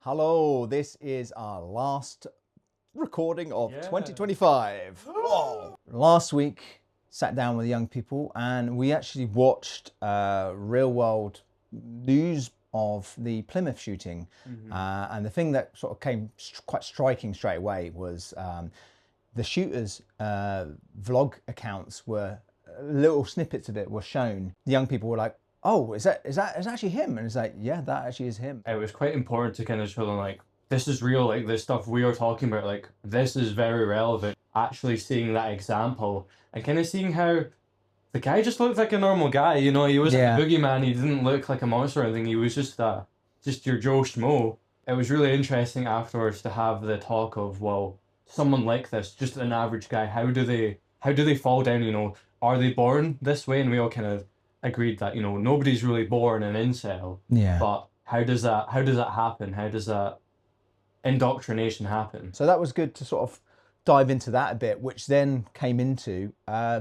Hello, this is our last recording of 2025. Whoa. Last week, sat down with young people and we actually watched real world news of the Plymouth shooting. And the thing that sort of came quite striking straight away was the shooters' vlog accounts were, little snippets of it were shown. The young people were like, oh, is that actually him? And it's like, yeah, that actually is him. It was quite important to kind of show them, like, this is real, like, this stuff we are talking about, like, this is very relevant. Actually seeing that example and kind of seeing how the guy just looked like a normal guy, you know, he wasn't a boogeyman, he didn't look like a monster or anything, he was just your Joe Schmo. It was really interesting afterwards to have the talk of, well, someone like this, just an average guy, how do they fall down, you know, are they born this way? And we all kind of agreed that, you know, nobody's really born an incel. Yeah. But how does that happen? How does that indoctrination happen? So that was good to sort of dive into that a bit, which then came into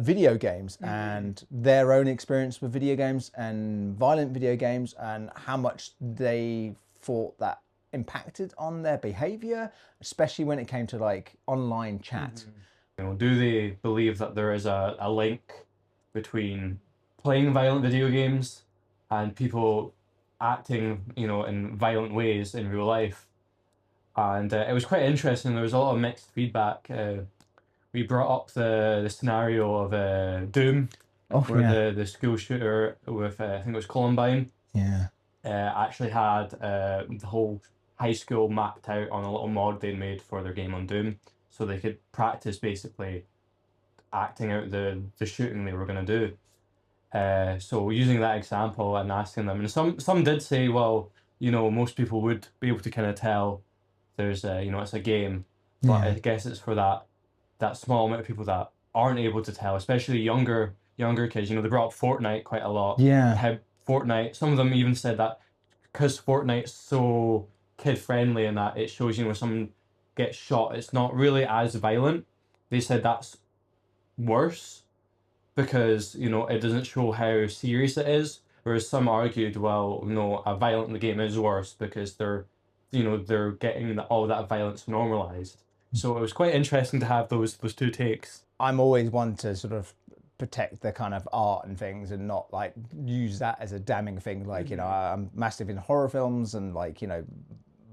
video games and their own experience with video games and violent video games and how much they thought that impacted on their behavior, especially when it came to like online chat. You know, do they believe that there is a link between playing violent video games and people acting, you know, in violent ways in real life? And it was quite interesting. There was a lot of mixed feedback. We brought up the scenario of Doom, where the school shooter with I think it was Columbine, actually had the whole high school mapped out on a little mod they made for their game on Doom, so they could practice basically acting out the shooting they were going to do. So using that example and asking them, and some did say, well, you know, most people would be able to kind of tell there's you know, it's a game, but I guess it's for that small amount of people that aren't able to tell, especially younger kids. You know, they brought up Fortnite quite a lot. How Fortnite, some of them even said that because Fortnite's so kid friendly and that it shows, you know, when someone gets shot, it's not really as violent. They said that's worse because, you know, it doesn't show how serious it is. Whereas some argued, well, no, a violent game is worse because they're getting all that violence normalized. So it was quite interesting to have those two takes. I'm always one to sort of protect the kind of art and things and not like use that as a damning thing. Like, you know, I'm massive in horror films and like, you know,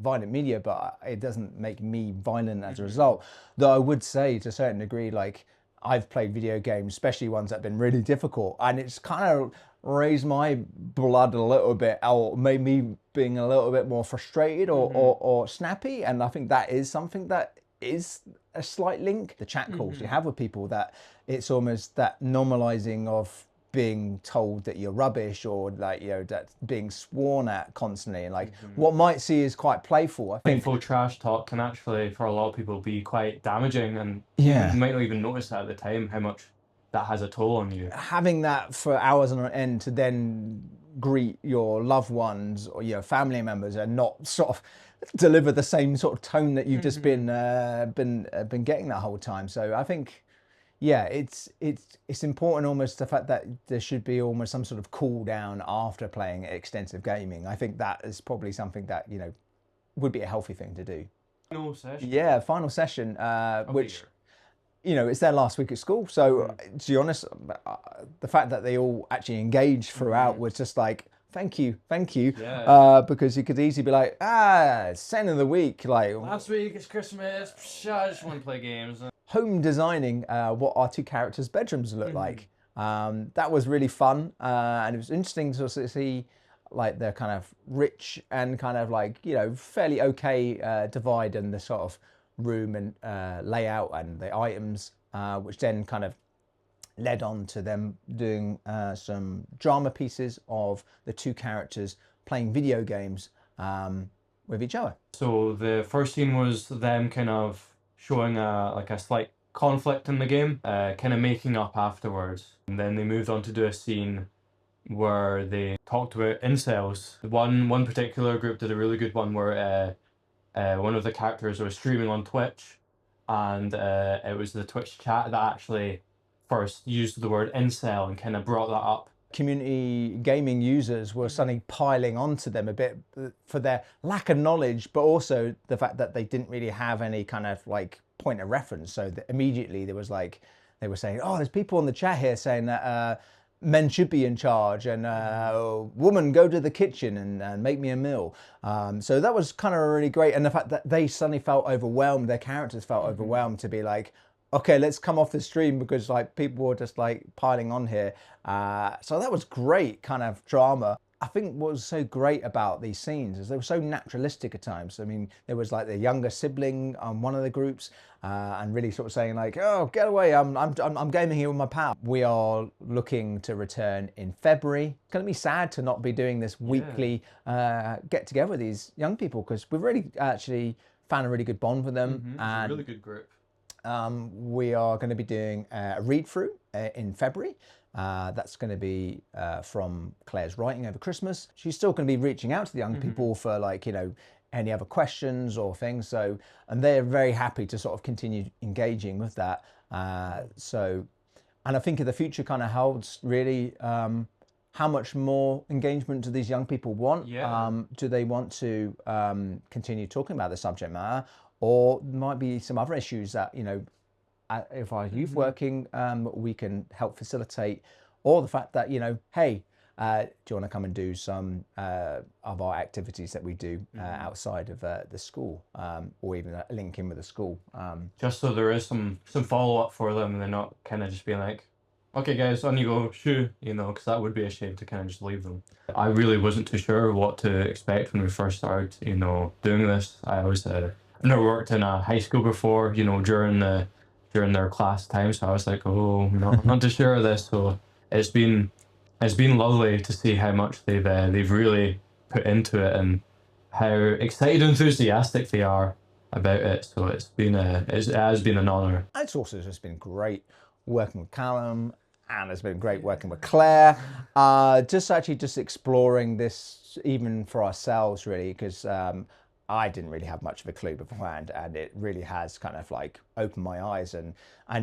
violent media, but it doesn't make me violent as a result. Though I would say to a certain degree, like I've played video games, especially ones that have been really difficult, and it's kind of raised my blood a little bit or made me being a little bit more frustrated or snappy. And I think that is something that is a slight link. The chat calls you have with people, that it's almost that normalizing of being told that you're rubbish or like, you know, that being sworn at constantly and like what might see is quite playful. I think playful trash talk can actually, for a lot of people, be quite damaging, and you might not even notice that at the time how much that has a toll on you. Having that for hours on end to then greet your loved ones or your family members and not sort of deliver the same sort of tone that you've just been getting that whole time. So I think, yeah, it's important, almost the fact that there should be almost some sort of cool down after playing extensive gaming. I think that is probably something that, you know, would be a healthy thing to do. Final session. Yeah, final session, which, you know, it's their last week at school. So to be honest, the fact that they all actually engaged throughout was just like, thank you. Because you could easily be like, it's end of the week. Like last week it's Christmas, I just want to play games. Home designing what our two characters' bedrooms look like. That was really fun, and it was interesting to see like the kind of rich and kind of like, you know, fairly okay divide in the sort of room and layout and the items, which then kind of led on to them doing some drama pieces of the two characters playing video games with each other. So the first scene was them kind of showing like a slight conflict in the game, kind of making up afterwards. And then they moved on to do a scene where they talked about incels. One particular group did a really good one where one of the characters was streaming on Twitch, and it was the Twitch chat that actually first used the word incel and kind of brought that up community gaming users were suddenly piling onto them a bit for their lack of knowledge, but also the fact that they didn't really have any kind of like point of reference. So that immediately there was like, they were saying, oh, there's people in the chat here saying that men should be in charge, and woman, go to the kitchen and make me a meal. So that was kind of really great. And the fact that they suddenly felt overwhelmed, their characters felt overwhelmed to be like, okay, let's come off the stream because like people were just like piling on here. So that was great kind of drama. I think what was so great about these scenes is they were so naturalistic at times. I mean, there was like the younger sibling on one of the groups, and really sort of saying like, "Oh, get away! I'm gaming here with my pal." We are looking to return in February. It's going to be sad to not be doing this weekly get together with these young people, because we've really actually found a really good bond with them, and a really good group. We are going to be doing a read through in February. That's going to be from Claire's writing over Christmas. She's still going to be reaching out to the young people for like, you know, any other questions or things. So, and they're very happy to sort of continue engaging with that. So, and I think in the future kind of holds really how much more engagement do these young people want? Do they want to continue talking about the subject matter? Or might be some other issues that, you know, if our youth working, we can help facilitate, or the fact that, you know, hey, do you want to come and do some of our activities that we do outside of the school, or even link in with the school. Just so there is some follow-up for them, and they're not kind of just being like, okay guys, on you go, shoo, you know, because that would be a shame to kind of just leave them. I really wasn't too sure what to expect when we first started, you know, doing this. I was, I've never worked in a high school before, you know, during their class time, so I was like, oh, no, I'm not too sure of this. So it's been lovely to see how much they've really put into it and how excited and enthusiastic they are about it. So it has been an honour. It's also just been great working with Calum, and it's been great working with Claire. Just exploring this even for ourselves, really, because I didn't really have much of a clue beforehand, and it really has kind of like opened my eyes, and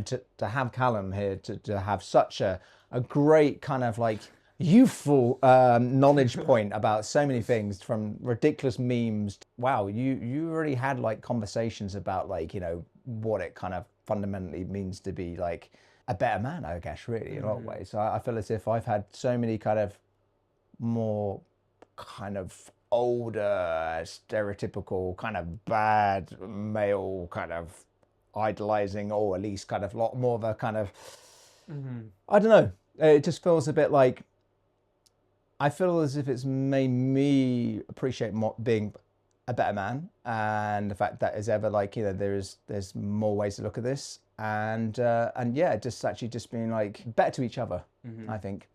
to have Calum here to have such a great kind of like youthful knowledge point about so many things, from ridiculous memes. Wow, you already had like conversations about like, you know, what it kind of fundamentally means to be like a better man, I guess, really, in a lot of ways. So I feel as if I've had so many kind of more kind of older, stereotypical, kind of bad male kind of idolizing, or at least kind of a lot more of a kind of, I don't know, it just feels a bit like, I feel as if it's made me appreciate more being a better man, and the fact that as ever, like, you know, there's more ways to look at this, and yeah, just actually just being like better to each other, I think.